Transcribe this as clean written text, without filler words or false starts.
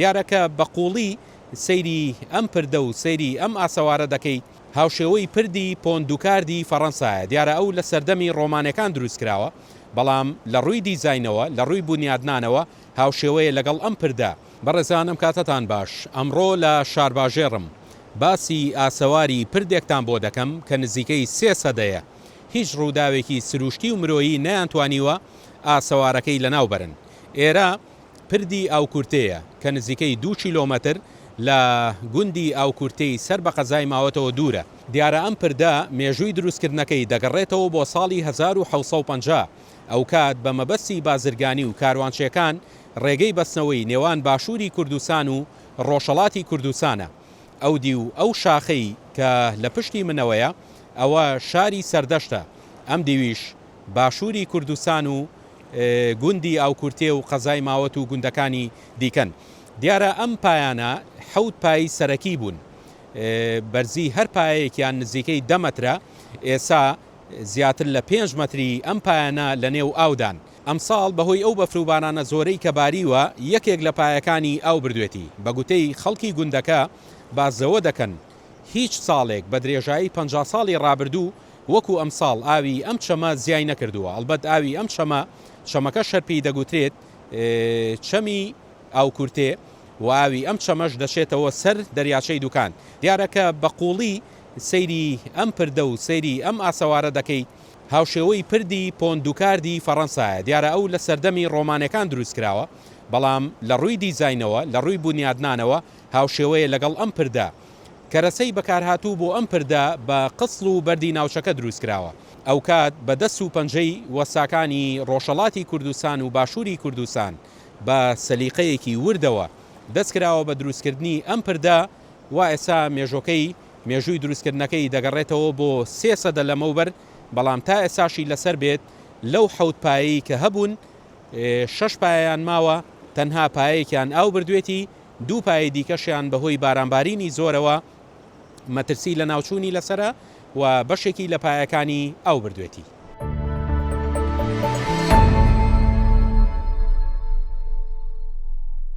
دیارەکە بەقووڵی سەیری ئەم پردە و سەیری ئەم ئاسەوارە دەکەیت هاوشێوەی پردی پۆندوکاردی فەڕەنسایە. دیارە ئەو لە سەردەمی ڕۆمانەکان دروست کراوە، بەڵام لە ڕووی دیزاینەوە لە ڕووی بنیادنانەوە هاوشێوەیە لەگەڵ ئەم پردە. بەڕێزانم کاتتان باش، ئەمڕۆ لە شارباژێڕم باسی ئاسەواری پردێکتان بۆ دەکەم کە نزیکەی 3 سەدەیە هیچ ڕووداوێکی سروشتی و مرۆیی نەیانتوانیوە ئاسەوارەکەی لەناوبەرن. ئێرە پردی ئاوکورتەیە کە نزیکەی 2 کیلۆمەتر لە گوندی ئاوکورتەی سەر بە قەزای ماوەتەوە دوورە. دیارە ئەم پردە مێژووی دروستکردنەکەی دەگەڕێتەوە بۆ ساڵی 1750. ئەو کات بە مەبەستی بازرگانی و کاروانچیەکان ڕێگەی بەستنەوەی نێوان باشووری کوردستان و ڕۆژهەڵاتی کوردستانە. ئەو دی و ئەو شاخەی کە لە پشتی منەوەیە ئەوە شاری سەردەشتە. ئەم دیویش باشووری کوردستان و گوندی ئاوکورتێ و قەزای ماوەت و گوندەکانی دیکەن. دیارە ئەم پایانە 7 پایی سەرەکی بوون، بەرزی هەر پایەیەکیان نزیکەی 10 مەترە. ئێستا زیاتر لە 5 مەتری ئەم پایانە لە نێو ئاودان. ئەم ساڵ بەهۆی ئەو بەفروبانانە زۆرەی کە باریوە یەکێک لە پایەکانی ئاو بردوێتی. بە گوتەی خەڵکی گوندەکە بازەوە دەکەن هیچ ساڵێک بە درێژایی 50 ساڵی ڕابردوو وەکو ئەم ساڵ ئاوی ئەم چەمە زیای نەکردووە. ئەلبەت ئاوی ئەم چەمەکە شەرپی دەگوترێت چەمی ئاوکورتێ و ئاوی ئەم چەمەش دەچێتەوە سەر دەریاچەی دوکان. دیارەکە بەقووڵی سەیری ئەم پردە و سەیری ئەم ئاسەوارە دەکەیت هاوشێوەی پردی پۆندوکاردی فەڕەنسایە. دیارە ئەو لە سەردەمی ڕۆمانەکان دروست کراوە، بەڵام لە ڕووی دیزاینەوە لە ڕووی بنیادنانەوە هاوشێوەیە لەگەڵ ئەم پردە. کەرەسەی بەکارهاتوو بۆ ئەم پردە بە قسڵ و بەردی ناوچەکە دروست کراوە. ئەو کات بە دەست و پەنجەی وەساکانی ڕۆژهەڵاتی کوردستان و باشووری کوردستان بە سەلیقەیەکی وردەوە دەستکراوە بە دروستکردنی ئەم پردە و ئێستا مێژووی دروستکردنەکەی دەگەڕێتەوە بۆ 3 سەدە لەمەوبەر، بەڵام تا ئێساشی لەسەر بێت لەو 7 پایەی کە هەبوون 6 پایەیان ماوە، تەنها پایەیەکیان ئاو بردوێتی، 2 پایەی دیکەشیان بەهۆی بارانبارینی زۆرەوە مەترسی لە ناوچوونی لەسرە و بەشێکی لە پایەکانی ئاو بردوێتی.